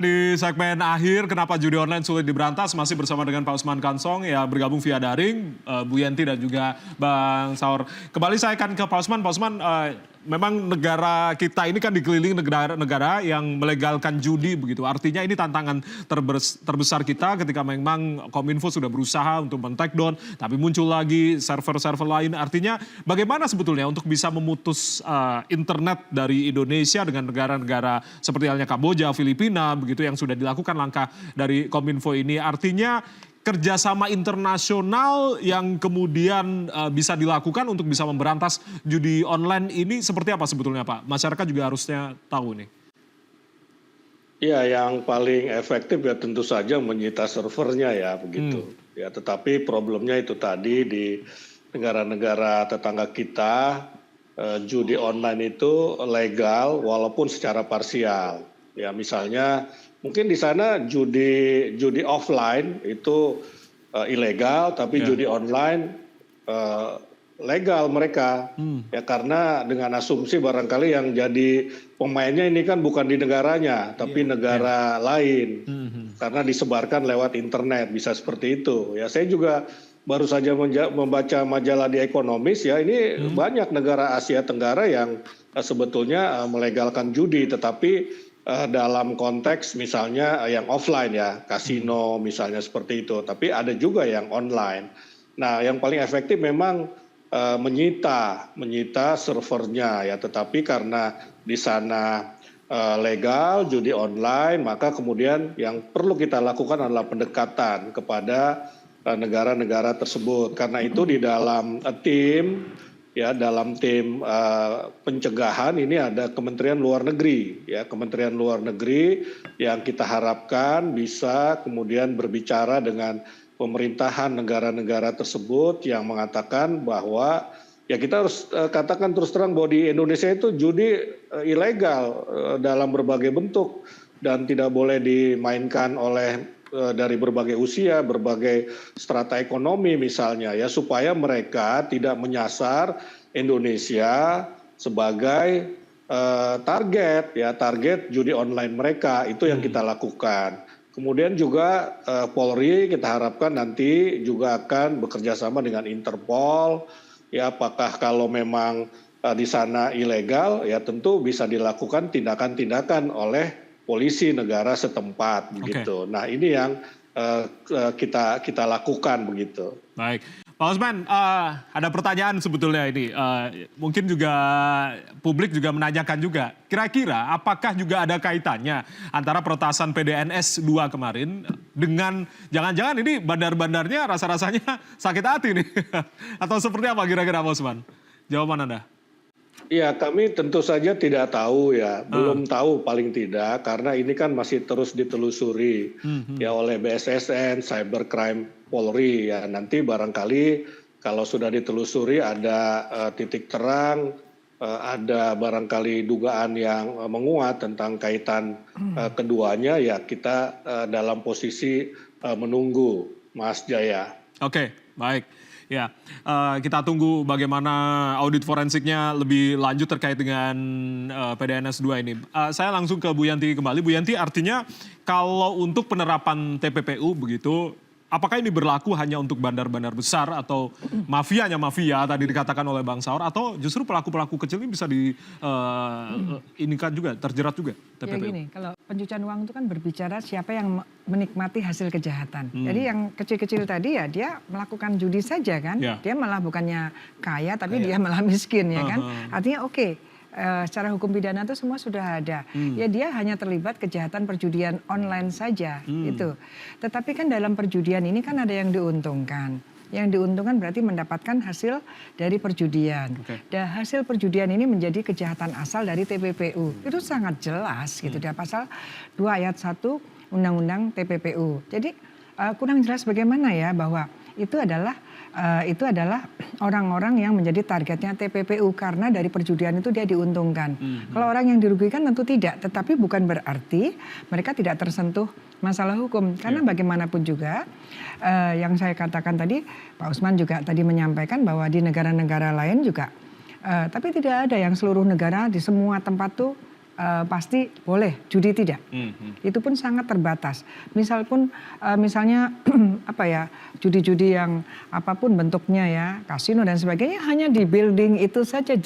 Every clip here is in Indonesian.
Di segmen akhir, kenapa judi online sulit diberantas, masih bersama dengan Pak Usman Kansong, ya bergabung via daring, Bu Yenti dan juga Bang Saur. Kembali saya akan ke Pak Usman. Pak Usman, memang negara kita ini kan dikelilingi negara-negara yang melegalkan judi begitu. Artinya ini tantangan terbesar kita ketika memang Kominfo sudah berusaha untuk men-take down, tapi muncul lagi server-server lain. Artinya bagaimana sebetulnya untuk bisa memutus internet dari Indonesia dengan negara-negara seperti halnya Kamboja, Filipina, begitu yang sudah dilakukan langkah dari Kominfo ini. Artinya kerjasama internasional yang kemudian bisa dilakukan untuk bisa memberantas judi online ini seperti apa sebetulnya Pak? Masyarakat juga harusnya tahu nih. Ya, yang paling efektif ya tentu saja menyita servernya ya begitu. Ya, tetapi problemnya itu tadi di negara-negara tetangga kita judi online itu legal walaupun secara parsial. Ya, misalnya mungkin di sana judi offline itu ilegal, tapi judi online legal mereka. Ya, karena dengan asumsi barangkali yang jadi pemainnya ini kan bukan di negaranya, tapi negara lain. Karena disebarkan lewat internet, bisa seperti itu. Ya, saya juga baru saja membaca majalah di Economist ya, ini banyak negara Asia Tenggara yang sebetulnya melegalkan judi, tetapi dalam konteks misalnya yang offline ya, kasino misalnya seperti itu, tapi ada juga yang online. Nah, yang paling efektif memang menyita servernya ya, tetapi karena di sana legal judi online, maka kemudian yang perlu kita lakukan adalah pendekatan kepada negara-negara tersebut. Karena itu di dalam tim pencegahan ini ada Kementerian Luar Negeri ya, Kementerian Luar Negeri yang kita harapkan bisa kemudian berbicara dengan pemerintahan negara-negara tersebut yang mengatakan bahwa ya kita harus katakan terus terang bahwa di Indonesia itu judi ilegal dalam berbagai bentuk dan tidak boleh dimainkan oleh dari berbagai usia, berbagai strata ekonomi misalnya ya, supaya mereka tidak menyasar Indonesia sebagai target judi online mereka. Itu yang kita lakukan. Kemudian juga Polri kita harapkan nanti juga akan bekerja sama dengan Interpol ya, apakah kalau memang di sana ilegal ya tentu bisa dilakukan tindakan-tindakan oleh polisi negara setempat begitu. Nah, ini yang kita lakukan begitu. Baik, Pak Usman, ada pertanyaan sebetulnya ini. Mungkin juga publik juga menanyakan juga. Kira-kira apakah juga ada kaitannya antara peretasan PDNS 2 kemarin dengan jangan-jangan ini bandar-bandarnya rasa-rasanya sakit hati nih? Atau seperti apa kira-kira Pak Usman? Jawaban Anda. Ya, kami tentu saja tidak tahu ya, belum tahu paling tidak, karena ini kan masih terus ditelusuri ya oleh BSSN, Cybercrime Polri ya. Nanti barangkali kalau sudah ditelusuri ada titik terang, ada barangkali dugaan yang menguat tentang kaitan keduanya ya, kita dalam posisi menunggu, Mas Jaya. Oke, baik. Ya, kita tunggu bagaimana audit forensiknya lebih lanjut terkait dengan PDNS 2 ini. Saya langsung ke Bu Yanti kembali. Bu Yanti, artinya kalau untuk penerapan TPPU begitu, apakah ini berlaku hanya untuk bandar-bandar besar atau mafianya mafia tadi dikatakan oleh Bang Saur, atau justru pelaku-pelaku kecil ini bisa terjerat juga TPPU? Ya gini, kalau pencucian uang itu kan berbicara siapa yang menikmati hasil kejahatan. Jadi yang kecil-kecil tadi ya dia melakukan judi saja kan, dia malah bukannya kaya tapi dia malah miskin ya kan. Artinya secara hukum pidana itu semua sudah ada. Ya dia hanya terlibat kejahatan perjudian online saja itu. Tetapi kan dalam perjudian ini kan ada yang diuntungkan. Yang diuntungkan berarti mendapatkan hasil dari perjudian. Dan hasil perjudian ini menjadi kejahatan asal dari TPPU. Itu sangat jelas gitu di pasal 2 ayat 1 Undang-Undang TPPU. Jadi kurang jelas bagaimana ya bahwa itu adalah orang-orang yang menjadi targetnya TPPU karena dari perjudian itu dia diuntungkan. Kalau orang yang dirugikan tentu tidak, tetapi bukan berarti mereka tidak tersentuh masalah hukum. Karena bagaimanapun juga yang saya katakan tadi, Pak Usman juga tadi menyampaikan bahwa di negara-negara lain juga, tapi tidak ada yang seluruh negara di semua tempat tuh pasti boleh, judi tidak. Itu pun sangat terbatas. Misalnya apa ya, judi-judi yang apapun bentuknya ya, kasino dan sebagainya hanya di building itu saja,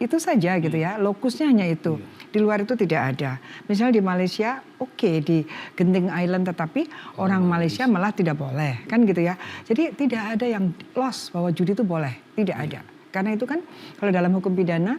itu saja gitu ya. Lokusnya hanya itu. Di luar itu tidak ada. Misalnya di Malaysia, oke, di Genting Island, tetapi orang Malaysia malah tidak boleh, kan gitu ya. Jadi tidak ada yang loss bahwa judi itu boleh, tidak ada. Karena itu kan kalau dalam hukum pidana,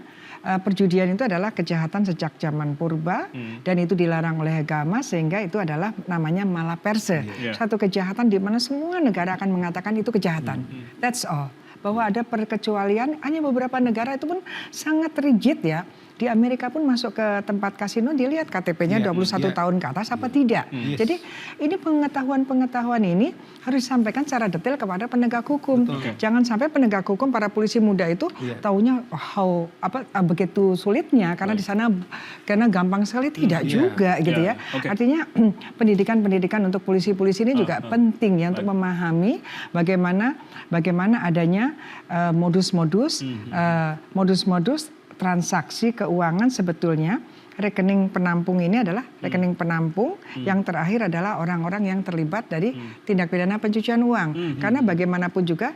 perjudian itu adalah kejahatan sejak zaman purba dan itu dilarang oleh agama sehingga itu adalah namanya malaperse. Satu kejahatan di mana semua negara akan mengatakan itu kejahatan. That's all. Bahwa ada perkecualian, hanya beberapa negara itu pun sangat rigid ya. Di Amerika pun masuk ke tempat kasino dilihat KTP-nya 21 tahun ke atas apa tidak. Jadi ini pengetahuan ini harus disampaikan secara detail kepada penegak hukum. Jangan sampai penegak hukum para polisi muda itu taunya begitu sulitnya karena di sana karena gampang sekali tidak juga gitu ya. Artinya pendidikan untuk polisi-polisi ini juga penting ya untuk memahami bagaimana adanya modus-modus transaksi keuangan. Sebetulnya rekening penampung ini adalah rekening penampung yang terakhir adalah orang-orang yang terlibat dari tindak pidana pencucian uang. Karena bagaimanapun juga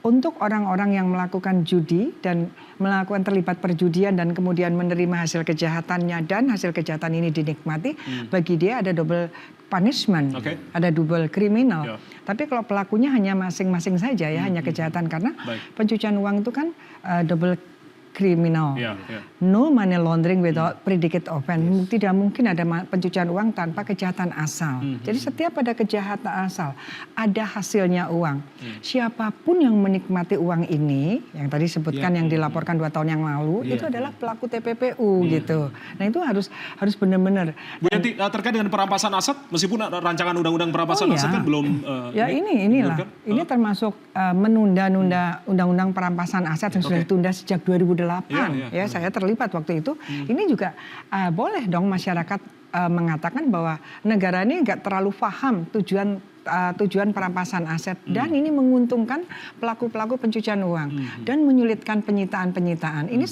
untuk orang-orang yang melakukan judi dan melakukan terlibat perjudian dan kemudian menerima hasil kejahatannya dan hasil kejahatan ini dinikmati, bagi dia ada double punishment, ada double kriminal. Tapi kalau pelakunya hanya masing-masing saja ya, hanya kejahatan karena pencucian uang itu kan double kriminal. No money laundering without predicate offense. Tidak mungkin ada pencucian uang tanpa kejahatan asal. Jadi setiap ada kejahatan asal, ada hasilnya uang. Siapapun yang menikmati uang ini, yang tadi sebutkan yang dilaporkan 2 tahun yang lalu, itu adalah pelaku TPPU gitu. Nah itu harus benar-benar. Bu Yanti, terkait dengan perampasan aset, meskipun rancangan undang-undang perampasan aset kan belum. Inilah. Ini termasuk menunda-nunda undang-undang perampasan aset yang sudah ditunda sejak 2008. Ya, saya terlibat waktu itu. Ini juga boleh dong masyarakat mengatakan bahwa negara ini nggak terlalu paham tujuan perampasan aset dan ini menguntungkan pelaku-pelaku pencucian uang dan menyulitkan penyitaan. Ini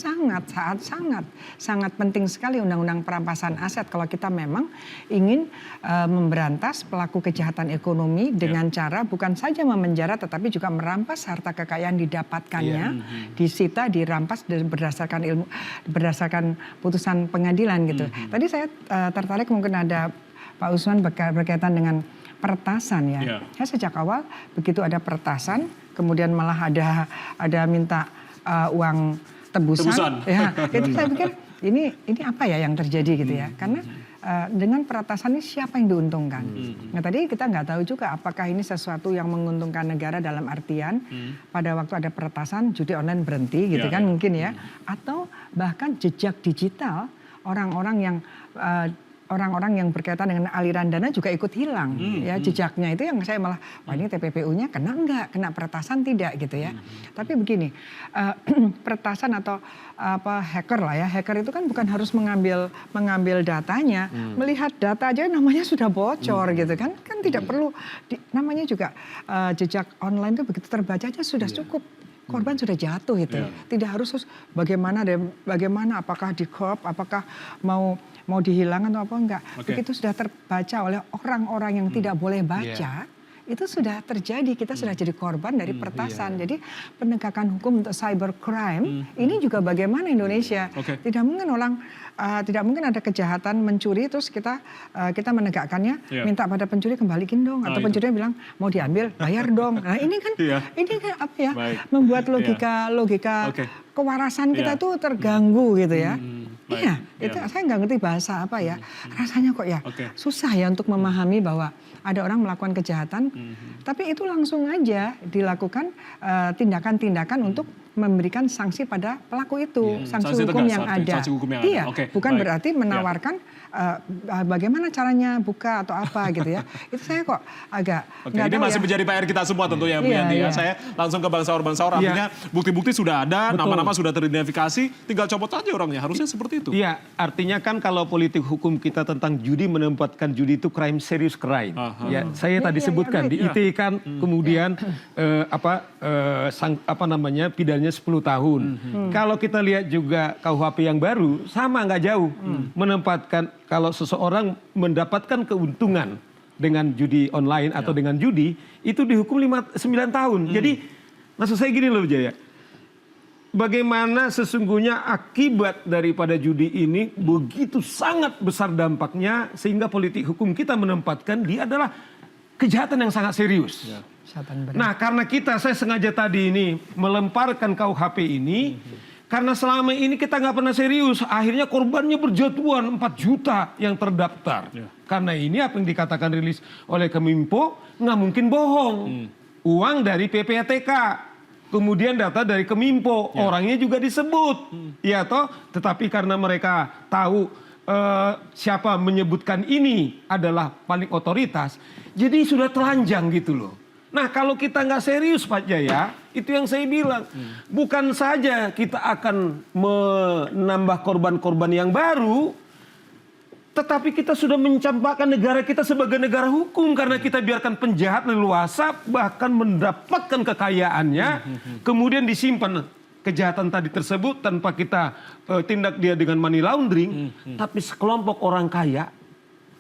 sangat penting sekali undang-undang perampasan aset kalau kita memang ingin memberantas pelaku kejahatan ekonomi dengan cara bukan saja memenjara tetapi juga merampas harta kekayaan didapatkannya, disita, dirampas berdasarkan putusan pengadilan gitu. Tadi saya tertarik mungkin ada Pak Usman berkaitan dengan peretasan ya. Saya sejak awal begitu ada peretasan, kemudian malah ada minta uang tebusan. Ya, itu saya pikir ini apa ya yang terjadi gitu ya. Karena dengan peretasan ini siapa yang diuntungkan? Nah tadi kita nggak tahu juga apakah ini sesuatu yang menguntungkan negara dalam artian pada waktu ada peretasan judi online berhenti gitu kan mungkin ya. Atau bahkan jejak digital orang-orang yang berkaitan dengan aliran dana juga ikut hilang ya jejaknya itu yang saya malah wah ini TPPU-nya kena enggak, kena peretasan tidak gitu ya. Tapi begini, peretasan atau hacker lah ya, hacker itu kan bukan harus mengambil datanya, melihat data aja namanya sudah bocor gitu kan tidak perlu namanya juga jejak online itu begitu terbaca aja sudah cukup. Korban sudah jatuh itu, tidak harus bagaimana apakah di crop, apakah mau dihilangkan atau apa enggak. Begitu sudah terbaca oleh orang-orang yang tidak boleh baca, itu sudah terjadi, kita sudah jadi korban dari peretasan. Jadi penegakan hukum untuk cybercrime ini juga bagaimana Indonesia. Tidak mungkin ada kejahatan mencuri terus kita menegakkannya minta pada pencuri kembalikin dong atau pencurinya bilang mau diambil bayar dong. Nah ini kan apa ya membuat logika kewarasan kita tuh terganggu gitu ya. Iya, itu saya nggak ngerti bahasa apa ya. Rasanya kok ya susah ya untuk memahami bahwa ada orang melakukan kejahatan, tapi itu langsung aja dilakukan tindakan-tindakan untuk memberikan sanksi pada pelaku itu, sanksi hukum yang ada. Iya, bukan berarti menawarkan bagaimana caranya buka atau apa gitu ya. Itu saya kok agak ini masih menjadi PR kita semua tentunya Bu Yanti ya. Saya langsung ke Bang Saur. Artinya bukti-bukti sudah ada, nama-nama sudah teridentifikasi, tinggal copot aja orangnya. Harusnya seperti itu. Iya, artinya kan kalau politik hukum kita tentang judi menempatkan judi itu crime, serious crime. Ya, saya tadi sebutkan di IT kan kemudian pidananya hanya 10 tahun. Kalau kita lihat juga KUHP yang baru, sama nggak jauh. Menempatkan kalau seseorang mendapatkan keuntungan dengan judi online atau dengan judi, itu dihukum 9 tahun. Jadi maksud saya gini loh Jaya. Bagaimana sesungguhnya akibat daripada judi ini begitu sangat besar dampaknya sehingga politik hukum kita menempatkan dia adalah kejahatan yang sangat serius. Nah karena saya sengaja tadi ini melemparkan KUHP ini karena selama ini kita nggak pernah serius. Akhirnya korbannya berjatuhan 4 juta yang terdaftar. Karena ini apa yang dikatakan rilis oleh Keminfo nggak mungkin bohong. Uang dari PPATK. Kemudian data dari Keminfo, orangnya juga disebut, ya toh. Tetapi karena mereka tahu siapa menyebutkan ini adalah paling otoritas, jadi sudah telanjang gitu loh. Nah kalau kita nggak serius Pak Jaya, itu yang saya bilang, bukan saja kita akan menambah korban-korban yang baru, tetapi kita sudah mencampakkan negara kita sebagai negara hukum karena kita biarkan penjahat leluasa bahkan mendapatkan kekayaannya kemudian disimpan kejahatan tadi tersebut tanpa kita tindak dia dengan money laundering, tapi sekelompok orang kaya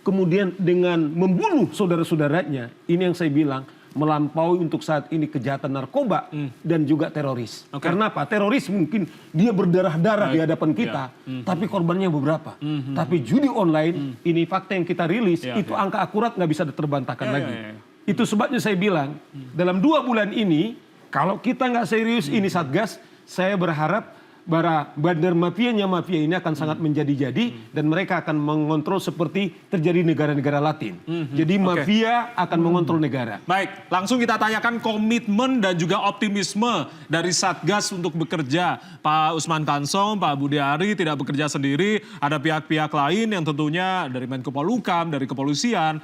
kemudian dengan membunuh saudara-saudaranya. Ini yang saya bilang melampaui untuk saat ini kejahatan narkoba dan juga teroris. Karena apa? Teroris mungkin dia berdarah-darah di hadapan kita, tapi korbannya beberapa. Tapi judi online, ini fakta yang kita rilis, itu angka akurat nggak bisa diterbantahkan lagi. Itu sebabnya saya bilang, dalam 2 bulan ini, kalau kita nggak serius ini Satgas, saya berharap para bandar mafia ini akan sangat menjadi-jadi dan mereka akan mengontrol seperti terjadi negara-negara Latin. Jadi mafia akan mengontrol negara. Baik, langsung kita tanyakan komitmen dan juga optimisme dari Satgas untuk bekerja. Pak Usman Kansong, Pak Budi Ari tidak bekerja sendiri, ada pihak-pihak lain yang tentunya dari Menko Polhukam, dari kepolisian,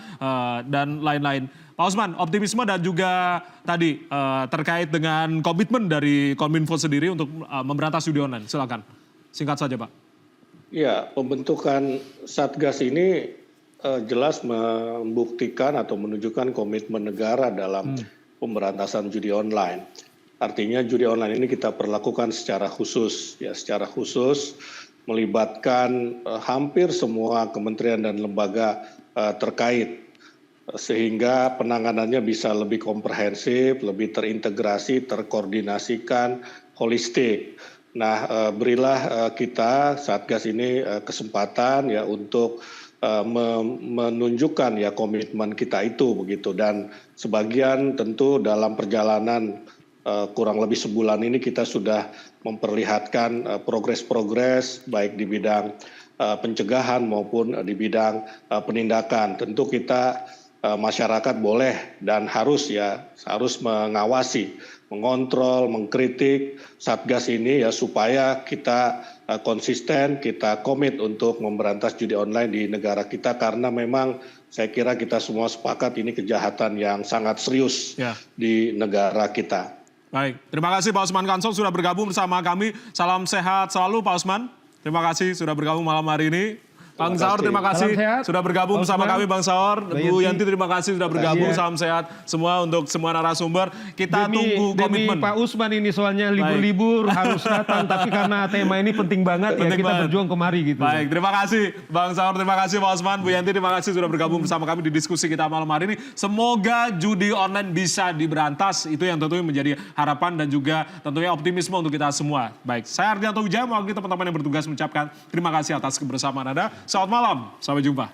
dan lain-lain. Pak Usman, optimisme dan juga tadi terkait dengan komitmen dari Kominfo sendiri untuk memberantas judi online. Silakan, singkat saja Pak. Ya, pembentukan Satgas ini jelas membuktikan atau menunjukkan komitmen negara dalam pemberantasan judi online. Artinya judi online ini kita perlakukan secara khusus, ya secara khusus melibatkan hampir semua kementerian dan lembaga terkait. Sehingga penanganannya bisa lebih komprehensif, lebih terintegrasi, terkoordinasikan, holistik. Nah, berilah kita Satgas ini kesempatan ya untuk menunjukkan ya komitmen kita itu begitu. Dan sebagian tentu dalam perjalanan kurang lebih sebulan ini kita sudah memperlihatkan progres-progres baik di bidang pencegahan maupun di bidang penindakan. Tentu kita masyarakat boleh dan harus mengawasi, mengontrol, mengkritik Satgas ini ya supaya kita konsisten, kita komit untuk memberantas judi online di negara kita karena memang saya kira kita semua sepakat ini kejahatan yang sangat serius di negara kita. Baik, terima kasih Pak Usman Kansong sudah bergabung bersama kami. Salam sehat selalu Pak Usman. Terima kasih sudah bergabung malam hari ini. Bang Saur, terima kasih sudah bergabung bersama kami Bang Saur. Bu Yanti, terima kasih sudah bergabung. Salam sehat semua untuk semua narasumber. Kita tunggu komitmen. Pak Usman ini soalnya libur-libur harus datang. Tapi karena tema ini penting banget ya kita berjuang kemari gitu. Baik, terima kasih Bang Saur, terima kasih Pak Usman. Bu Yanti, terima kasih sudah bergabung bersama kami di diskusi kita malam hari ini. Semoga judi online bisa diberantas. Itu yang tentunya menjadi harapan dan juga tentunya optimisme untuk kita semua. Baik, saya Ardianto Wijaya, mewakili teman-teman yang bertugas mengucapkan terima kasih atas kebersamaan Anda. Selamat malam, sampai jumpa.